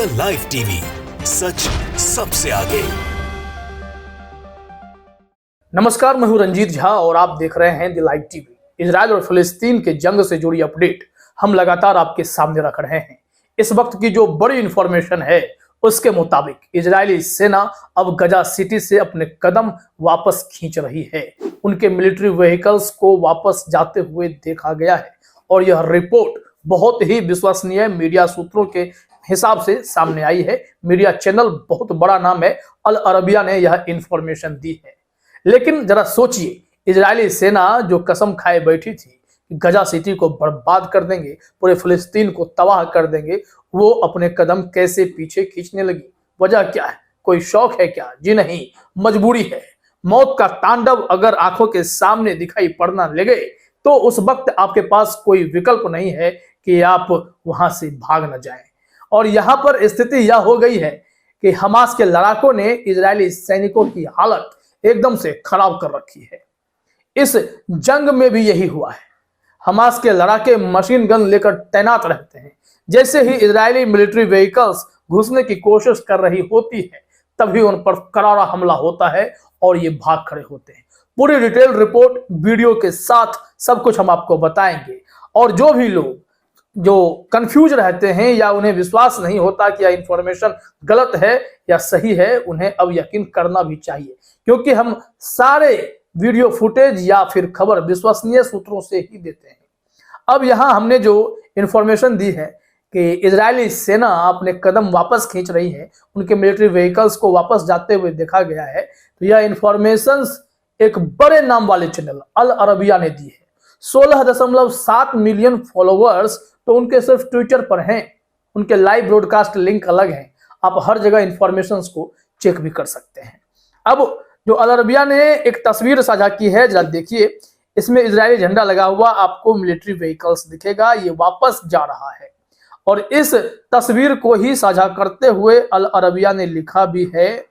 The live TV, सच सबसे आगे। नमस्कार, मैं हूं रंजीत झा और आप देख रहे हैं द लाइव टीवी। इजराइल और फिलिस्तीन के जंग से जुड़ी अपडेट हम लगातार आपके सामने रख रहे हैं। इस वक्त की जो बड़ी इंफॉर्मेशन है उसके मुताबिक इजरायली सेना अब गजा सिटी से अपने कदम वापस खींच रही है। उनके मिलिट्री व्हीकल्स को वापस जाते हुए देखा गया है और यह रिपोर्ट बहुत ही विश्वसनीय मीडिया सूत्रों के हिसाब से सामने आई है। मीडिया चैनल बहुत बड़ा नाम है, अल अरबिया ने यह इंफॉर्मेशन दी है। लेकिन जरा सोचिए, इजरायली सेना जो कसम खाए बैठी थी कि गजा सिटी को बर्बाद कर देंगे, पूरे फिलिस्तीन को तबाह कर देंगे, वो अपने कदम कैसे पीछे खींचने लगी। वजह क्या है? कोई शौक है क्या? जी नहीं, मजबूरी है। मौत का तांडव अगर आंखों के सामने दिखाई पड़ना लगे तो उस वक्त आपके पास कोई विकल्प नहीं है कि आप वहां से भाग न जाएं। और यहां पर स्थिति यह हो गई है कि हमास के लड़ाकों ने इजरायली सैनिकों की हालत एकदम से खराब कर रखी है। इस जंग में भी यही हुआ है। हमास के लड़ाके मशीन गन लेकर तैनात रहते हैं। जैसे ही इजरायली मिलिट्री व्हीकल्स घुसने की कोशिश कर रही होती है तभी उन पर करारा हमला होता है और ये भाग खड़े होते हैं। पूरी डिटेल रिपोर्ट वीडियो के साथ सब कुछ हम आपको बताएंगे। और जो भी लोग जो कंफ्यूज रहते हैं या उन्हें विश्वास नहीं होता कि यह इंफॉर्मेशन गलत है या सही है, उन्हें अब यकीन करना भी चाहिए, क्योंकि हम सारे वीडियो फुटेज या फिर खबर विश्वसनीय सूत्रों से ही देते हैं। अब यहाँ हमने जो इंफॉर्मेशन दी है कि इजरायली सेना अपने कदम वापस खींच रही है, उनके मिलिट्री व्हीकल्स को वापस जाते हुए देखा गया है, तो यह इंफॉर्मेशन एक बड़े नाम वाले चैनल अल अरबिया ने दी है। 16.7 मिलियन फॉलोवर्स तो उनके सिर्फ ट्विटर पर हैं। उनके लाइव ब्रॉडकास्ट लिंक अलग हैं। आप हर जगह इंफॉर्मेशन को चेक भी कर सकते हैं। अब जो अल अरबिया ने एक तस्वीर साझा की है, जरा देखिए। इसमें इजरायली झंडा लगा हुआ आपको मिलिट्री व्हीकल्स दिखेगा, ये वापस जा रहा है। और इस तस्वीर को ही साझा करते हुए अल अरबिया ने लिखा भी है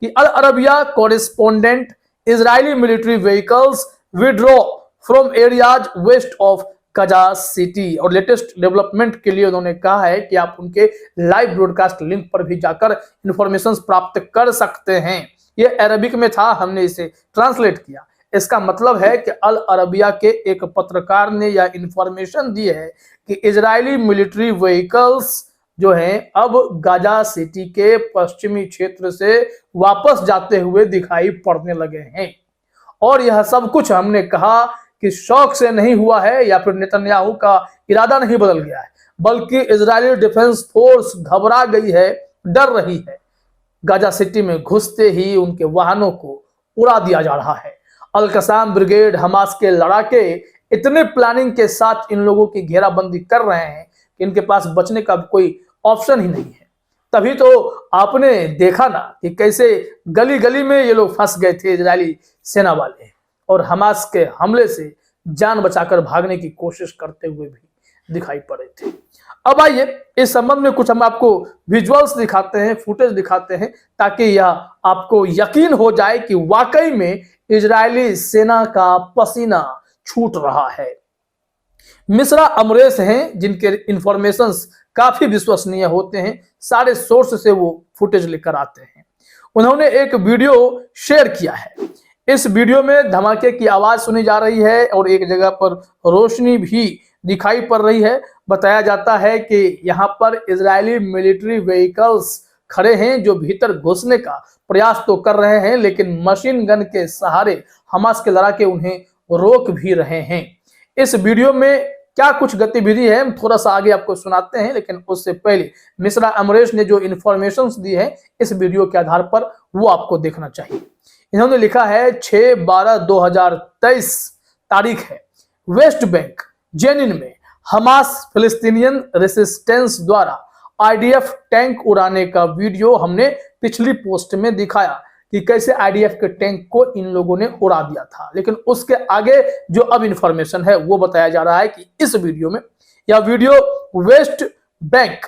कि Al Arabiya correspondent Israeli military vehicles withdraw from areas west of Gaza city. और लेटेस्ट डेवलपमेंट के लिए उन्होंने कहा है कि आप उनके लाइव ब्रॉडकास्ट लिंक पर भी जाकर इंफॉर्मेशन प्राप्त कर सकते हैं। ये अरबिक में था, हमने इसे ट्रांसलेट किया। इसका मतलब है कि अल अरबिया के एक पत्रकार ने यह इंफॉर्मेशन दी है कि इजरायली मिलिट्री व्हीकल्स जो हैं अब गजा सिटी के पश्चिमी क्षेत्र से वापस जाते हुए दिखाई पड़ने लगे हैं। और यह सब कुछ हमने कहा कि शौक से नहीं हुआ है या फिर नेतन्याहू का इरादा नहीं बदल गया है, बल्कि इजरायली डिफेंस फोर्स घबरा गई है, डर रही है। गजा सिटी में घुसते ही उनके वाहनों को उड़ा दिया जा रहा है। अल कसाम ब्रिगेड हमास के लड़ाके इतने प्लानिंग के साथ इन लोगों की घेराबंदी कर रहे हैं कि इनके पास बचने का कोई ऑप्शन ही नहीं है। तभी तो आपने देखा ना कि कैसे गली गली में ये लोग फंस गए थे इजरायली सेना वाले, और हमास के हमले से जान बचाकर भागने की कोशिश करते हुए भी दिखाई पड़े थे। अब आइए इस संबंध में कुछ हम आपको विजुअल्स दिखाते हैं, फुटेज दिखाते हैं, ताकि यह आपको यकीन हो जाए कि वाकई में इजरायली सेना का पसीना छूट रहा है। मिश्रा अमरेश हैं जिनके इंफॉर्मेशंस काफी विश्वसनीय होते हैं, सारे सोर्स से वो फुटेज लेकर आते हैं। उन्होंने एक वीडियो शेयर किया है। इस वीडियो में धमाके की आवाज सुनी जा रही है और एक जगह पर रोशनी भी दिखाई पड़ रही है। बताया जाता है कि यहाँ पर इजरायली मिलिट्री व्हीकल्स खड़े हैं जो भीतर घुसने का प्रयास तो कर रहे हैं, लेकिन मशीन गन के सहारे हमास के लड़ाके उन्हें रोक भी रहे हैं। इस वीडियो में क्या कुछ गतिविधि है हम थोड़ा सा आगे आपको सुनाते हैं, लेकिन उससे पहले मिश्रा अमरेश ने जो इंफॉर्मेशन दी है इस वीडियो के आधार पर वो आपको देखना चाहिए। इन्होंने लिखा है 6/12/2023 तारीख है। वेस्ट बैंक जेनिन में हमास फिलिस्तीनियन रेसिस्टेंस द्वारा आईडीएफ टैंक उड़ाने का वीडियो हमने पिछली पोस्ट में दिखाया कि कैसे आईडीएफ के टैंक को इन लोगों ने उड़ा दिया था। लेकिन उसके आगे जो अब इंफॉर्मेशन है वो बताया जा रहा है कि इस वीडियो में, यह वीडियो वेस्ट बैंक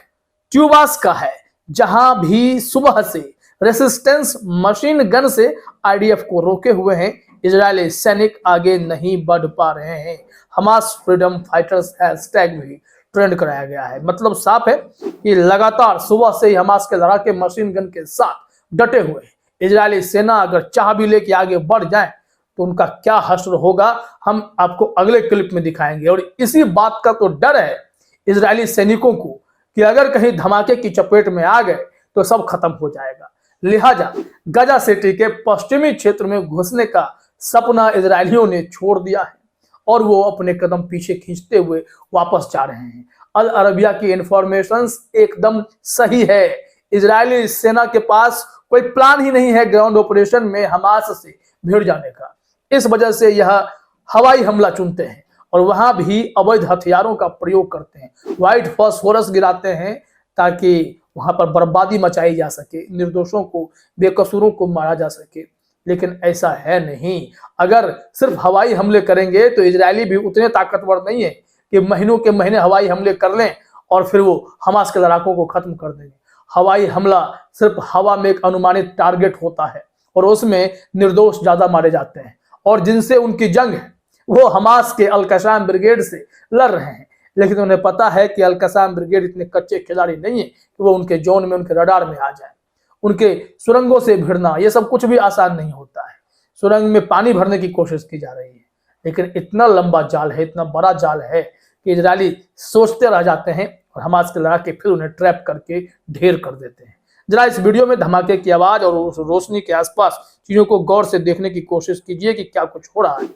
ट्यूबास का है, जहां भी सुबह से रेसिस्टेंस मशीन गन से आईडीएफ को रोके हुए हैं। इजरायली सैनिक आगे नहीं बढ़ पा रहे हैं। हमास फ्रीडम फाइटर्स हैशटैग भी ट्रेंड कराया गया है। मतलब साफ है कि लगातार सुबह से ही हमास के लड़ाके मशीन गन के साथ डटे हुए हैं। इजरायली सेना अगर चाह भी ले कि आगे बढ़ जाए तो उनका क्या हश्र होगा हम आपको अगले क्लिप में दिखाएंगे। और इसी बात का तो डर है इजरायली सैनिकों को कि अगर कहीं धमाके की चपेट में आ गए तो सब खत्म हो जाएगा। लिहाजा गाजा सिटी के पश्चिमी क्षेत्र में घुसने का सपना इजरायलियों ने छोड़ दिया है और वो अपने कदम पीछे खींचते हुए वापस जा रहे हैं। अल अरबिया की इंफॉर्मेशन एकदम सही है। इजरायली सेना के पास कोई प्लान ही नहीं है ग्राउंड ऑपरेशन में हमास से भिड़ जाने का। इस वजह से यह हवाई हमला चुनते हैं और वहां भी अवैध हथियारों का प्रयोग करते हैं। व्हाइट फास्फोरस गिराते हैं ताकि वहां पर बर्बादी मचाई जा सके, निर्दोषों को, बेकसूरों को मारा जा सके। लेकिन ऐसा है नहीं। अगर सिर्फ हवाई हमले करेंगे तो इजरायली भी उतने ताकतवर नहीं है कि महीनों के महीने हवाई हमले कर लें और फिर वो हमास के लड़ाकों को खत्म कर देंगे। हवाई हमला सिर्फ हवा में एक अनुमानित टारगेट होता है और उसमें निर्दोष ज्यादा मारे जाते हैं और जिनसे उनकी जंग है वो हमास के अल कसाम ब्रिगेड से लड़ रहे हैं। लेकिन उन्हें पता है कि अल कसाम ब्रिगेड इतने कच्चे खिलाड़ी नहीं है कि वो उनके जोन में, उनके रडार में आ जाए। उनके सुरंगों से भिड़ना ये सब कुछ भी आसान नहीं होता है। सुरंग में पानी भरने की कोशिश की जा रही है लेकिन इतना लंबा जाल है, इतना बड़ा जाल है कि इजरायली सोचते रह जाते हैं और हमास के लड़ाके फिर उन्हें ट्रैप करके ढेर कर देते हैं। जरा इस वीडियो में धमाके की आवाज और उस रोशनी के आसपास चीजों को गौर से देखने की कोशिश कीजिए कि क्या कुछ हो रहा है।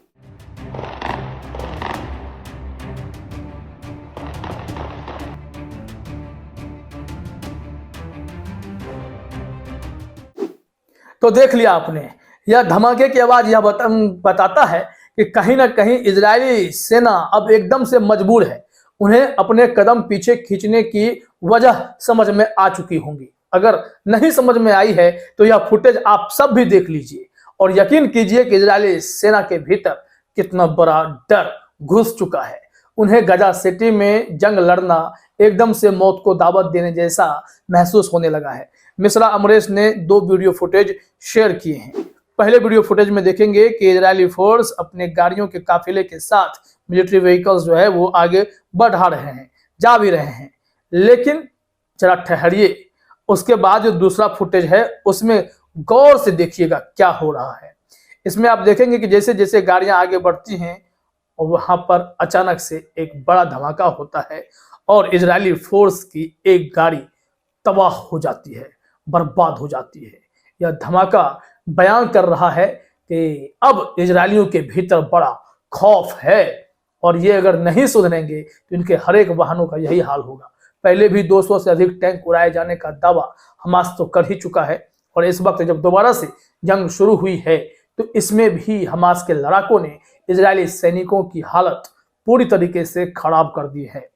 तो देख लिया आपने, यह धमाके की आवाज यह बताता है कि कहीं ना कहीं इजरायली सेना अब एकदम से मजबूर है। उन्हें अपने कदम पीछे खींचने की वजह समझ में आ चुकी होंगी। अगर नहीं समझ में आई है तो यह फुटेज आप सब भी देख लीजिए और यकीन कीजिए कि इजरायली सेना के भीतर कितना बड़ा डर घुस चुका है। उन्हें गाजा सिटी में जंग लड़ना एकदम से मौत को दावत देने जैसा महसूस होने लगा है। मिश्रा अमरेश ने 2 वीडियो फुटेज शेयर किए हैं। पहले वीडियो फुटेज में देखेंगे कि इजरायली फोर्स अपने गाड़ियों के काफिले के साथ मिलिट्री व्हीकल्स जो है वो आगे बढ़ा रहे हैं, जा भी रहे हैं। लेकिन जरा ठहरिए, उसके बाद जो दूसरा फुटेज है उसमें गौर से देखिएगा क्या हो रहा है। इसमें आप देखेंगे कि जैसे जैसे गाड़ियां आगे बढ़ती हैं और वहां पर अचानक से एक बड़ा धमाका होता है और इजरायली फोर्स की एक गाड़ी तबाह हो जाती है, बर्बाद हो जाती है। यह धमाका बयान कर रहा है कि अब इजरायलियों के भीतर बड़ा खौफ है और ये अगर नहीं सुधरेंगे तो इनके हर एक वाहनों का यही हाल होगा। पहले भी 200 से अधिक टैंक उड़ाए जाने का दावा हमास तो कर ही चुका है और इस वक्त जब दोबारा से जंग शुरू हुई है तो इसमें भी हमास के लड़ाकों ने इजरायली सैनिकों की हालत पूरी तरीके से खराब कर दी है।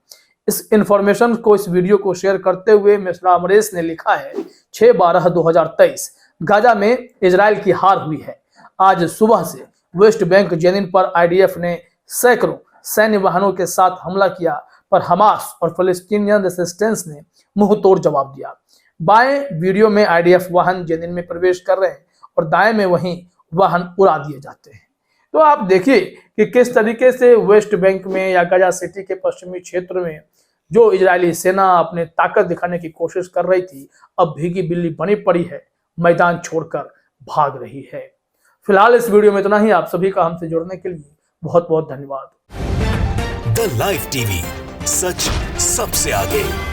इस इंफॉर्मेशन को, इस वीडियो को शेयर करते हुए मिश्रा अमरेश ने लिखा है 6/12/2023 गाजा में इजराइल की हार हुई है। आज सुबह से वेस्ट बैंक जेनिन पर आईडीएफ ने सैकड़ों सैन्य वाहनों के साथ हमला किया पर हमास और फिलिस्तीनियन रेसिस्टेंस ने मुंह तोड़ जवाब दिया। बाएं वीडियो में आईडीएफ वाहन जेनिन में प्रवेश कर रहे हैं और दाएं में वहीं वाहन उड़ा दिए जाते हैं। तो आप देखिए कि किस तरीके से वेस्ट बैंक में या गाजा सिटी के पश्चिमी क्षेत्र में जो इजरायली सेना अपने ताकत दिखाने की कोशिश कर रही थी अब भीगी बिल्ली बनी पड़ी है, मैदान छोड़कर भाग रही है। फिलहाल इस वीडियो में इतना ही। आप सभी का हमसे जुड़ने के लिए बहुत बहुत धन्यवाद। द लाइव टीवी, सच सबसे आगे।